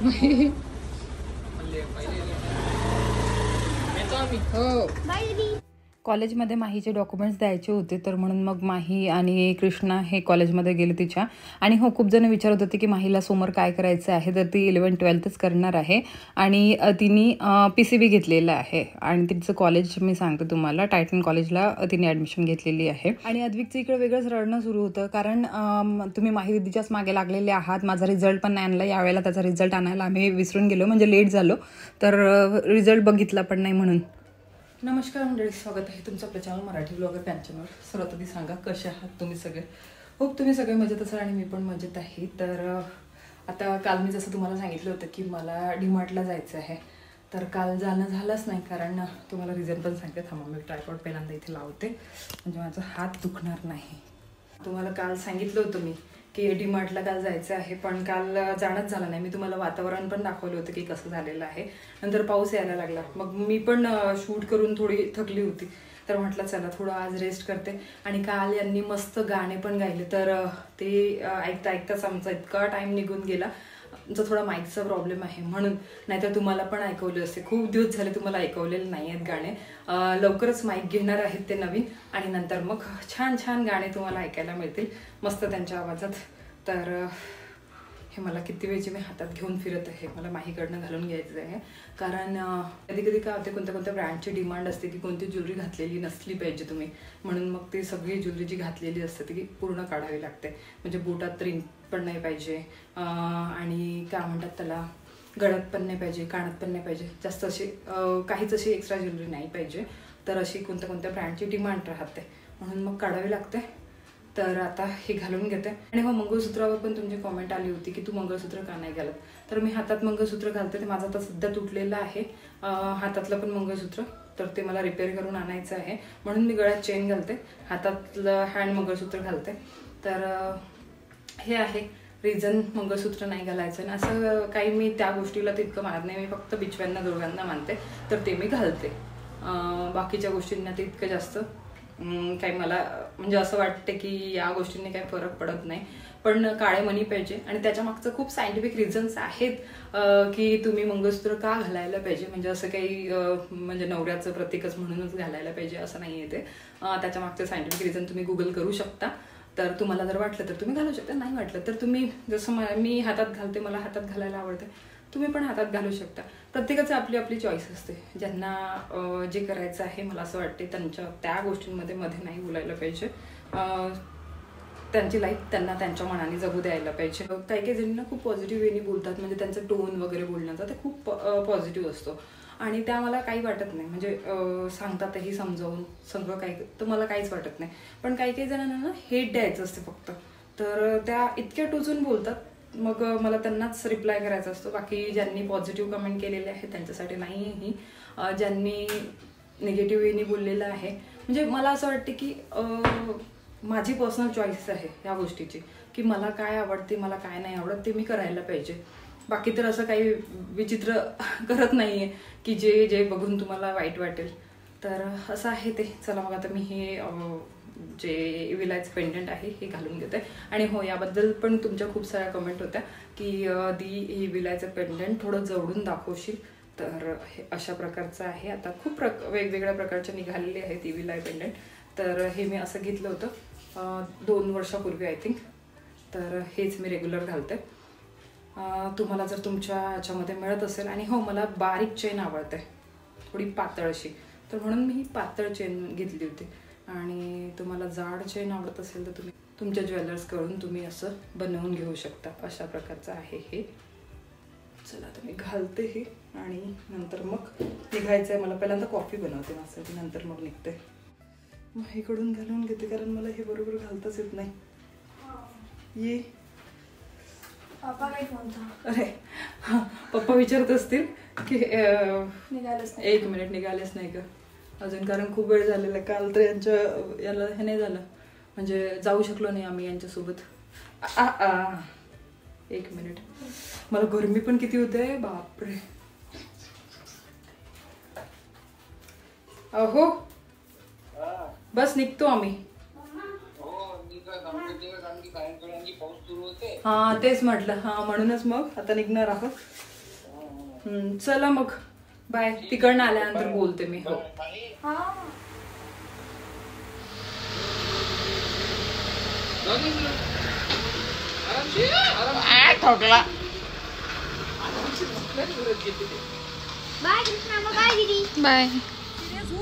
हो कॉलेजमध्ये माहीचे डॉक्युमेंट्स द्यायचे होते, तर म्हणून मग माही आणि कृष्णा हे कॉलेजमध्ये गेले तिच्या. आणि हो, खूप जण विचारत होते की माहीला समोर काय करायचं आहे, तर ती 11-12च करणार आहे आणि तिने PCB घेतलेलं आहे. आणि तिचं कॉलेज मी सांगते तुम्हाला, टायटन कॉलेजला तिने ॲडमिशन घेतलेली आहे. आणि अद्विकचं इकडे वेगळंच रडणं सुरू होतं, कारण तुम्ही माही दीदीच्याच मागे लागलेले आहात. माझा रिझल्ट पण नाही आणला यावेळेला, त्याचा रिझल्ट आणायला आम्ही विसरून गेलो, म्हणजे लेट झालो, तर रिझल्ट बघितला पण नाही म्हणून. नमस्कार मंडळी, स्वागत आहे तुमचं आपल्या चॅनल मराठी ब्लॉगर पॅनचनवर. सर्वात आधी सांगा कसे आहात तुम्ही सगळे. खूप तुम्ही सगळे मजेत असाल आणि मी पण मजेत आहे. तर आता काल मी जसं तुम्हाला सांगितलं होतं की मला डीमार्टला जायचं आहे, तर काल जाणं झालंच नाही, कारण तुम्हाला रिझन पण सांगते. थांबा, मी ट्रायपॉड पहिल्यांदा इथे लावते म्हणजे माझा हात दुखणार नाही. तुम्हाला काल सांगितलं होतं मी की डीमार्टला काल जायचं आहे, पण काल जाणंच झालं नाही. मी तुम्हाला वातावरण पण दाखवलं होतं की कसं झालेलं आहे. नंतर पाऊस यायला लागला, मग मी पण शूट करून थोडी थकली होती, तर म्हटलं चला थोडं आज रेस्ट करते. आणि काल यांनी मस्त गाणे पण गायले, तर ते ऐकता ऐकताच आमचा इतका टाईम निघून गेला. आमचा थोडा माईकचा प्रॉब्लेम आहे म्हणून, नाहीतर तुम्हाला पण ऐकवले असते. खूप दिवस झाले तुम्हाला ऐकवलेले नाही आहेत गाणे. लवकरच माईक घेणार आहेत ते नवीन, आणि नंतर मग छान छान गाणे तुम्हाला ऐकायला मिळतील मस्त त्यांच्या आवाजात. तर हे मला किती वेळची मी हातात घेऊन फिरत आहे, मला माहीकडनं घालून घ्यायचं आहे. कारण कधी कधी काय होते, कोणत्या कोणत्या ब्रँडची डिमांड असते की कोणती ज्वेलरी घातलेली नसली पाहिजे तुम्ही, म्हणून मग ती सगळी ज्वेलरी जी घातलेली असते ती पूर्ण काढावी लागते. म्हणजे बोटात रिंग पण नाही पाहिजे, आणि काय म्हणतात त्याला, गळ्यात पण नाही पाहिजे, कानात पण नाही पाहिजे, जास्त अशी काहीच अशी एक्स्ट्रा ज्वेलरी नाही पाहिजे. तर अशी कोणत्या कोणत्या ब्रँडची डिमांड राहते, म्हणून मग काढावी लागते. तर आता हे घालून घेते. आणि हो, मंगळसूत्रावर पण तुमची कॉमेंट आली होती की तू मंगळसूत्र का नाही घालत, तर मी हातात मंगळसूत्र घालते. ते माझं आता सध्या तुटलेलं आहे हातातलं पण मंगळसूत्र, तर ते मला रिपेअर करून आणायचं आहे, म्हणून मी गळ्यात चेन घालते, हातातलं हँड मंगळसूत्र घालते. तर हे आहे रिझन मंगळसूत्र नाही घालायचं. आणि असं काही मी त्या गोष्टीला तितकं मानत नाही, मी फक्त बिचव्यांना दोघांना मानते, तर ते मी घालते. बाकीच्या गोष्टींना ते इतकं जास्त काही मला म्हणजे असं वाटते की या गोष्टींनी काही फरक पडत नाही. पण काळे मणी पाहिजे, आणि त्याच्या मागचं खूप सायंटिफिक रिझन्स आहेत की तुम्ही मंगळसूत्र का घालायला पाहिजे. म्हणजे असं काही म्हणजे नवऱ्याचं प्रतीकच म्हणूनच घालायला पाहिजे असं नाही आहे ते. त्याच्या मागचं सायंटिफिक रिझन तुम्ही गुगल करू शकता. तर तुम्हाला जर वाटलं तर तुम्ही घालू शकता, नाही वाटलं तर तुम्ही, जसं मी हातात घालते, मला हातात घालायला आवडते, तुम्ही पण हातात घालू शकता. प्रत्येकाचं आपली आपली चॉईस असते. ज्यांना जे करायचं आहे, मला असं वाटते त्यांच्या त्या गोष्टींमध्ये नाही बोलायला पाहिजे. त्यांची लाईफ त्यांना त्यांच्या मनाने जगू द्यायला पाहिजे. काही काही जणींना खूप पॉझिटिव्ह वेनी बोलतात, म्हणजे त्यांचं टोन वगैरे बोलण्याचा ते खूप पॉझिटिव्ह असतो, आणि त्या मला काही वाटत नाही. म्हणजे सांगतातही समजावून सगळं काही, तर मला काहीच वाटत नाही. पण काही काही जणांना ना हेट द्यायचं असते फक्त, तर त्या इतक्या टोचून बोलतात, मग मला त्यांनाच रिप्लाय करायचा असतो. बाकी ज्यांनी पॉझिटिव्ह कमेंट केलेले आहे त्यांच्यासाठी नाही ही, ज्यांनी निगेटिव्ह वेनी बोललेलं आहे, म्हणजे मला असं वाटते की माझी पर्सनल चॉईस आहे या गोष्टीची, की मला काय आवडते, मला काय नाही आवडत ते मी करायला पाहिजे. बाकी तर असं काही विचित्र करत नाही आहे की जे बघून तुम्हाला वाईट वाटेल. तर असं आहे ते. चला मग आता मी हे जे विलायचं पेंडंट आहे हे घालून घेते. आणि हो, याबद्दल पण तुमच्या खूप साऱ्या कमेंट होत्या की दी हे विलायचं पेंडंट थोडं जवळून दाखवशील. तर हे अशा प्रकारचं आहे. आता खूप वेगवेगळ्या प्रकारचे निघालेले आहेत ही विलाय पेंडंट. तर हे मी असं घेतलं होतं 2 वर्षापूर्वी आय थिंक. तर हेच मी रेग्युलर घालते. तुम्हाला जर तुमच्या ह्याच्यामध्ये मिळत असेल, आणि हो, मला बारीक चेन आवडते, थोडी पातळ अशी, तर म्हणून मी ही पातळ चेन घेतली होती. आणि तुम्हाला जाड चेन आवडत असेल तर तुम्ही तुमच्या ज्वेलर्सकडून तुम्ही असं बनवून घेऊ शकता. अशा प्रकारचं आहे हे. चला आता मी घालते हे, आणि नंतर मग निघायचं आहे मला. पहिल्यांदा कॉफी बनवते माझ्यासाठी, नंतर मग निघते. माहीकडून घालून घेते, कारण मला हे बरोबर घालताच येत नाही. ये पप्पा काय म्हणता? अरे हां, पप्पा विचारत असतील की निघालेच नाही. 1 मिनिट, निघालेच नाही का अजून, कारण खूप वेळ झालेला. काल तर याला हे नाही झालं, म्हणजे जाऊ शकलो नाही आम्ही यांच्यासोबत. 1 मिनिट, मला गरमी पण किती होते बापरे. हो बस निघतो आम्ही. हा तेच म्हटलं. हा म्हणूनच मग आता निघणार आहोत. चला मग बाय. तिकडनं आल्यानंतर बोलते मी. हो ठोकला. बाय.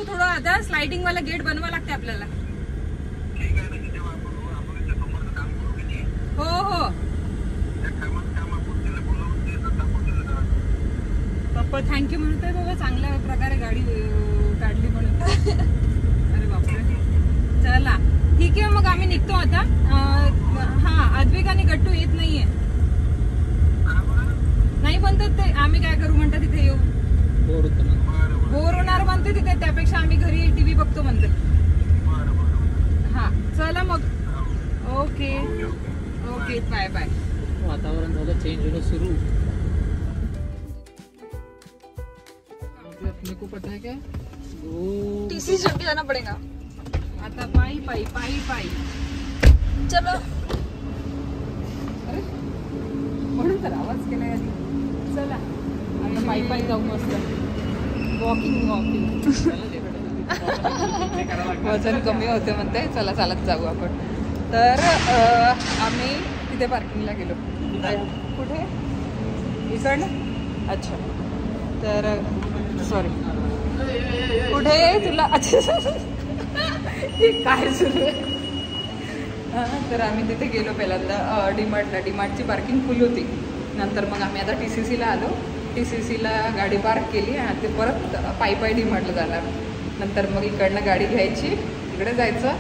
थोडं आता स्लाइडिंग वाला गेट बनवा लागते आपल्याला. हो हो पप्पा थँक्यू म्हणतोय बाबा. चांगल्या प्रकारे गाडी काढली म्हणून. अरे बापरे. चला ठीक आहे मग आम्ही निघतो आता. हा अद्विक आणि गट्टू येत नाहीये. नाही म्हणतात ते. आम्ही काय करू म्हणतात तिथे येऊ. बोर होणार म्हणते तिथे. त्यापेक्षा आम्ही घरी टीव्ही बघतो म्हणते. हा चला मग. Okay okay bye bye. वातावरण झालं चेंज होणं सुरू. अपने को पता है क्या टीसी चढ़ के जाना पड़ेगा. आता पायी पायी पायी पायी. चलो. अरे म्हणून तर आवाज केला आधी. चला आता पायी पायी जाऊ मस्त. Walking walking. वजन कमी होते म्हणते. चला चालत जाऊ आपण. तर आम्ही तिथे पार्किंगला गेलो. कुठे इकडनं. अच्छा तर सॉरी कुठे तुला. अच्छा काय सुरू आहे. तर आम्ही तिथे गेलो पहिल्यांदा डीमार्टला. डीमार्टची पार्किंग फुल होती. नंतर मग आम्ही आता TCCला आलो. TCCला गाडी पार्क केली आणि ते परत पायी पायी डीमार्टला जाणार. नंतर मग इकडनं गाडी घ्यायची. इकडे जायचं.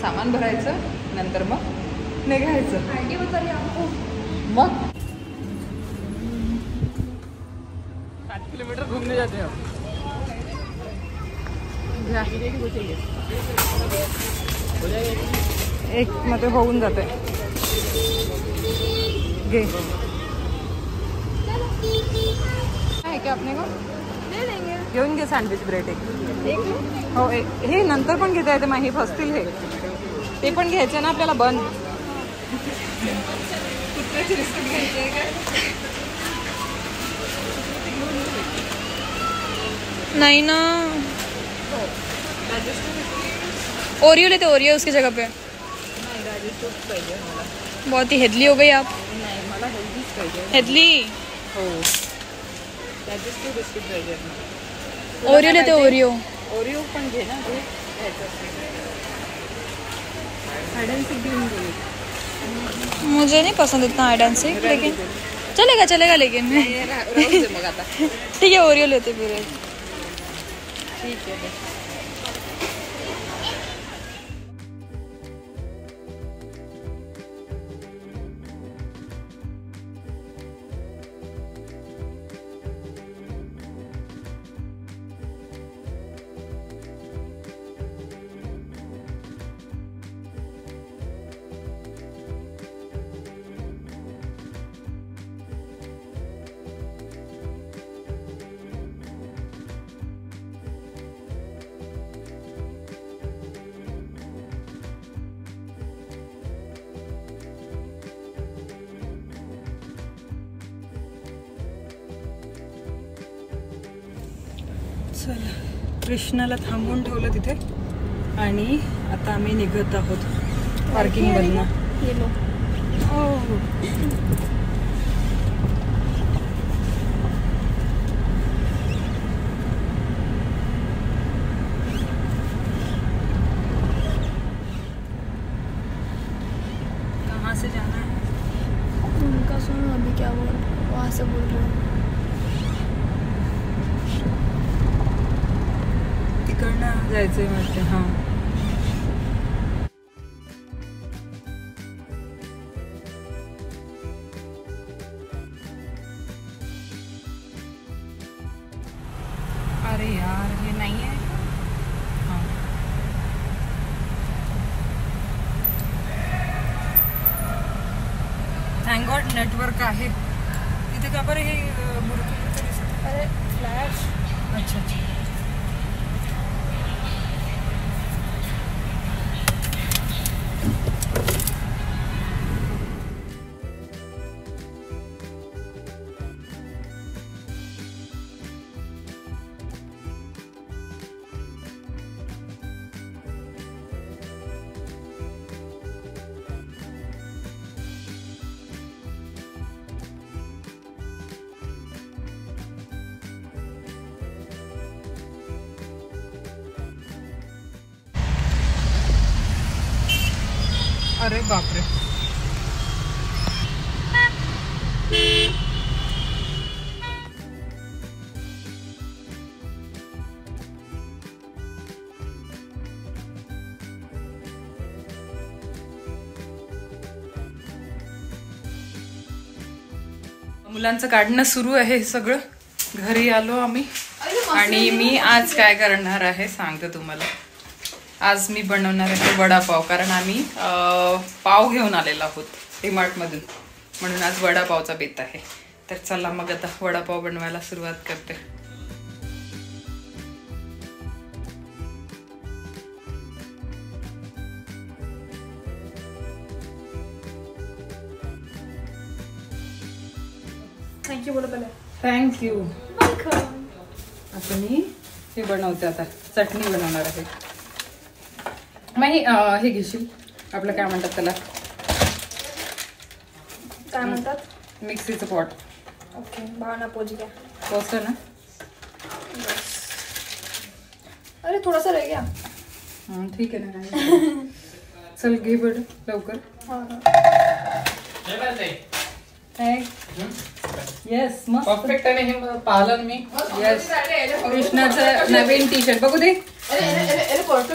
सामान भरायचं. नंतर मग निघायचं. मग 7 किलोमीटर घूमने जाते हो. एक मध्ये होऊन जाते. घे आहे का आपने को. घेऊन घे सँडविच ब्रेड एक. हो हे नंतर पण घेता येते. माही फसतील हे. ते पण घ्यायचं ना आपल्याला. बंद कुत्र्याची बिस्किट घ्यायची आहे का. नहीं ना. ओरियो लेते. ओरियो उसकी जगह पे. नाही राजेश पाहिजे मला. बहुत ही हेडली हो गई आप. नाही मला हेल्दीच पाहिजे. हेडली. हो राजेश बिस्किट पाहिजे. ओरियो लेते. ओरियो. ओरियो पण घे ना. ते हाइड एंड सीक घेऊन गेली. मुझे नहीं पसंद इतना हाइड एंड सीक. लेकिन चलेगा चलेगा. लेकिन राहू दे मग आता. ठीक है ओरियो लेते फिर. ठीक आहे. चला कृष्णाला थांबवून ठेवलं तिथे आणि आता आम्ही निघत आहोत पार्किंग मधनं. कहाँ से जाना है. उनका सुनो अभी क्या बोल रहे हो. वहाँ से बोल रहे हो. तिकडनं जायचंय वाटतं. हां अरे यार हे नाही आहे. हां थँक गॉड नेटवर्क आहे तिथे. का बरं हे मूर्ती दिसत. अरे फ्लॅश. अच्छा अच्छा. अरे बापरे. मुलांचं काढणं सुरू आहे सगळं. घरी आलो आम्ही आणि मी आज काय करणार आहे सांगते तुम्हाला. आज मी बनवणार आहे वडापाव, कारण आम्ही पाव घेऊन आलेलो आहोत डीमार्टमधून, म्हणून आज वडापावचा बेत आहे. तर चला मग आता वडापाव बनवायला सुरुवात करते. थँक्यू बोला पहिले. थँक्यू. आता मी हे बनवते, आता चटणी बनवणार आहे. मग हे घेशील आपलं काय म्हणतात त्याला, काय म्हणतात, मिक्सीचं पॉट. ओके भावना पोच गया. पोचतं ना. अरे थोडासा रह गया. ठीक आहे ना. काय चल घे बरं लवकर. येस मस्त परफेक्ट आहे हे पाहिलं मी. येस. कृष्णाचं नवीन टी शर्ट बघू दे. मग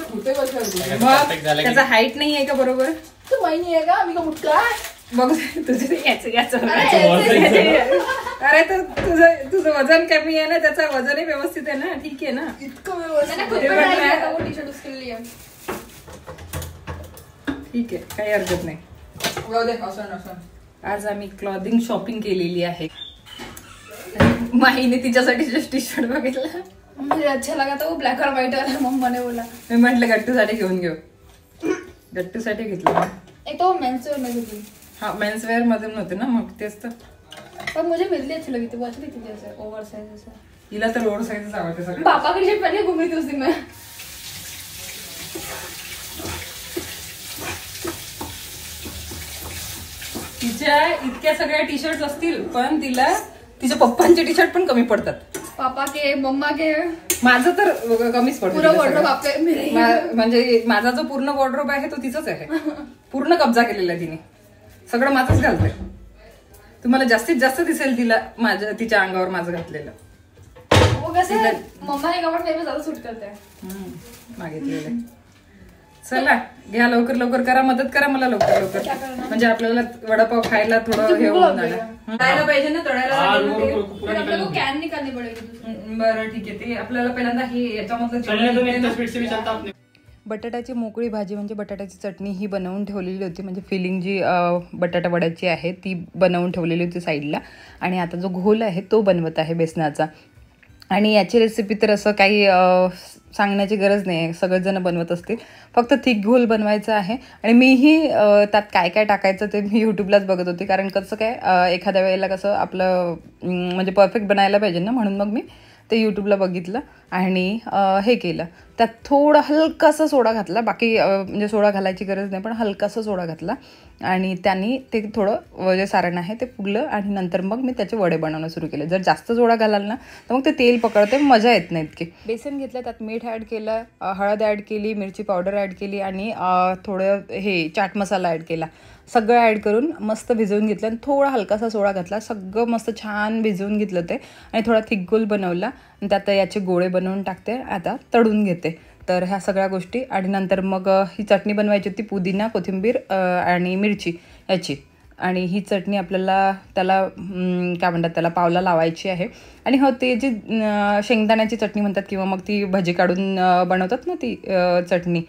त्याचा हाईट नाही आहे का बरोबर. तू माहिती आहे का मी का मुटका बघू दे तुझे याचं. अरे तर तुझं वजन कमी आहे ना, त्याचा वजनही व्यवस्थित आहे ना. ठीक आहे ना. इतकं व्यवस्थित टी शर्ट उसके लिए. ठीक आहे, काही हरकत नाही. आज आम्ही क्लॉथिंग शॉपिंग केलेली आहे. माहीने तिच्यासाठी टी शर्ट बघितला, मुझे अच्छा लगा था वो ब्लैक और व्हाइट वाला. मम्मा ने बोला, मी म्हटलं गट्टूसाठी घेऊन घेऊ. गट्टूसाठी घेतलं. एक तो मेंस वेयर में थी. हाँ मेंस वेयर मधून होते ना, मग तेच तर. पर मुझे मेरे लिए अच्छी लगी थी, वो अच्छी थी जैसे ओवर साइज ऐसा. हिला तर रोड साईजच आवडते सगळं. पापा की शर्ट पहन के घूम रही थी उस दिन मैं. तिच्या इतक्या सगळ्या टी शर्ट असतील, पण तिला तिच्या पप्पांचे टी शर्ट पण कमी पडतात. पापा के मम्मा के. माझं तर कमीच पडतं. पूरा वॉर्डरोब आपके मेरे. म्हणजे माझा जो पूर्ण वॉर्डरोब आहे तो तिचाच आहे. पूर्ण कब्जा केलेला आहे तिने. सगळं माझंच घालतंय. तुम्हाला जास्तीत जास्त दिसेल तिला तिच्या अंगावर माझं घातलेलं. वो कैसे मम्मा के कपड़े मेरे पे ज्यादा सूट करते हैं. मागितलेलं. चला घ्या लवकर लवकर करा, मदत करा मला लवकर लवकर, म्हणजे आपल्याला वडापाव खायला थोडं हे होऊन जाणार. तळायला पाहिजे ना, तळायला कॅन निकालनी पडेगी. बरं ठीक आहे. ते आपल्याला पहिल्यांदा हे याच्यामधलं बटाट्याची मोकळी भाजी म्हणजे बटाट्याची चटणी ही बनवून ठेवलेली होती. म्हणजे फिलिंग जी बटाटा वड्याची आहे ती बनवून ठेवलेली होती साईडला. आणि आता जो घोल आहे तो बनवत आहे बेसनाचा. आणि याची रेसिपी तर असं काही सांगण्याची गरज नाही आहे, सगळेच जण बनवत असतील. फक्त थिक घोल बनवायचं आहे. आणि मीही त्यात काय काय टाकायचं ते मी यूट्यूबलाच बघत होते, कारण कसं काय एखाद्या वेळेला कसं आपलं म्हणजे परफेक्ट बनायला पाहिजे ना, म्हणून मग मी ते यूट्यूबला बघितलं आणि हे केलं. त्यात थोडा हलकासा सोडा घातला. बाकी म्हणजे सोडा घालायची गरज नाही, पण हलकासा सोडा घातला. आणि त्यांनी ते थोडं जे सारण आहे ते फुगलं. आणि नंतर मग मी त्याचे वडे बनवणं सुरू केले. जर जास्त सोडा घालाल ना तर मग ते तेल पकडते, मजा येत नाही इतकी. बेसन घेतलं, त्यात मीठ ॲड केलं, हळद ॲड केली, मिरची पावडर ॲड केली आणि थोडं हे चाट मसाला ॲड केला. सगळं ॲड करून मस्त भिजवून घेतलं आणि थोडा हलकासा सोडा घातला. सगळं मस्त छान भिजवून घेतलं ते आणि थोडा थिक गोल बनवला. आणि त्यात याचे गोळे बनवून टाकते, आता तळून घेते. तर ह्या सगळ्या गोष्टी. आणि नंतर मग ही चटणी बनवायची होती, पुदिना, कोथिंबीर आणि मिरची याची. आणि ही चटणी आपल्याला त्याला काय म्हणतात त्याला पावला लावायची आहे. आणि हो ते जी शेंगदाण्याची चटणी म्हणतात किंवा मग ती भजी काढून बनवतात ना ती चटणी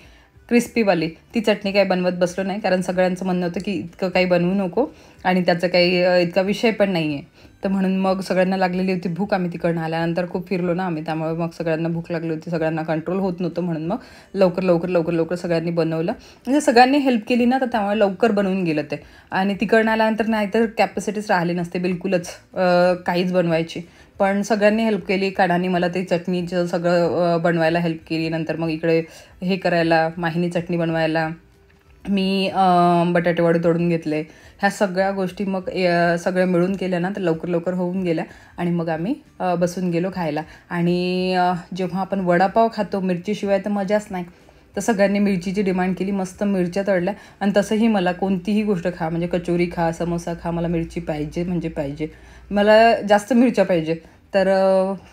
क्रिस्पीवाली, ती चटणी काही बनवत बसलो नाही, कारण सगळ्यांचं म्हणणं होतं की इतकं काही बनवू नको आणि त्याचं काही इतका विषय पण नाही आहे. तर म्हणून मग सगळ्यांना लागलेली होती भूक. आम्ही तिकडनं आल्यानंतर खूप फिरलो ना आम्ही, त्यामुळे मग सगळ्यांना भूक लागली होती. सगळ्यांना कंट्रोल होत नव्हतं, म्हणून मग लवकर लवकर लवकर लवकर सगळ्यांनी बनवलं. म्हणजे सगळ्यांनी हेल्प केली ना, तर त्यामुळे लवकर बनवून गेलं ते. आणि तिकडनं आल्यानंतर नाहीतर कॅपॅसिटीच राहिली नसते बिलकुलच काहीच बनवायची. पण सगळ्यांनी हेल्प केली. काढानी मला ते चटणीचं सगळं बनवायला हेल्प केली. नंतर मग इकडे हे करायला, माहिनी चटणी बनवायला मी बटाटे वडे तोडून घेतले. ह्या सगळ्या गोष्टी मग सगळ्या मिळून केल्या ना तर लवकर लवकर होऊन गेल्या. आणि मग आम्ही बसून गेलो खायला. आणि जेव्हा आपण वडापाव खातो मिरचीशिवाय तर मजाच नाही. तर सगळ्यांनी मिरचीची डिमांड केली, मस्त मिरच्या तळल्या. आणि तसंही मला कोणतीही गोष्ट खा, म्हणजे कचोरी खा, समोसा खा, मला मिरची पाहिजे म्हणजे पाहिजे, मला जास्त मिरच्या पाहिजे. तर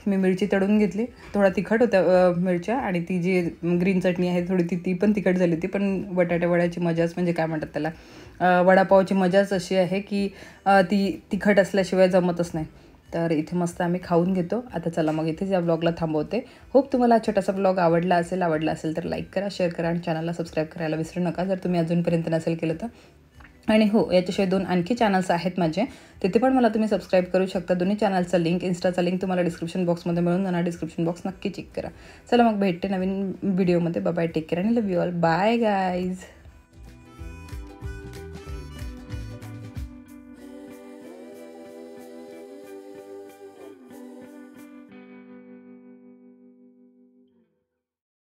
मी मिरची तळून घेतली. थोडा तिखट होत्या मिरच्या, आणि ती जी ग्रीन चटणी आहे थोडी ती पण तिखट झाली होती. पण बटाटे वड्याची मजाच, म्हणजे काय म्हणतात त्याला, वडापावची मजाच अशी आहे की ती तिखट असल्याशिवाय जमतच नाही. तर इथे मस्त आम्ही खाऊन घेतो. आता चला मग इथेच या ब्लॉगला थांबवते. होप तुम्हाला छोटासा ब्लॉग आवडला असेल तर लाईक करा, शेअर करा आणि चॅनलला सबस्क्राईब करायला विसरू नका जर तुम्ही अजूनपर्यंत नसेल केलं तर. आणि हो, याच्याशिवाय 2 आणखी चॅनल्स आहेत माझे, तिथे पण मला तुम्ही सबस्क्राईब करू शकता. दोन्ही चॅनलचा लिंक, इन्स्टाचा लिंक तुम्हाला डिस्क्रिप्शन बॉक्समध्ये मिळून जाणार. डिस्क्रिप्शन बॉक्स नक्की चेक करा. चला मग भेटते नवीन व्हिडिओमध्ये. बाय, टेक केअर आणि love you all. Bye guys.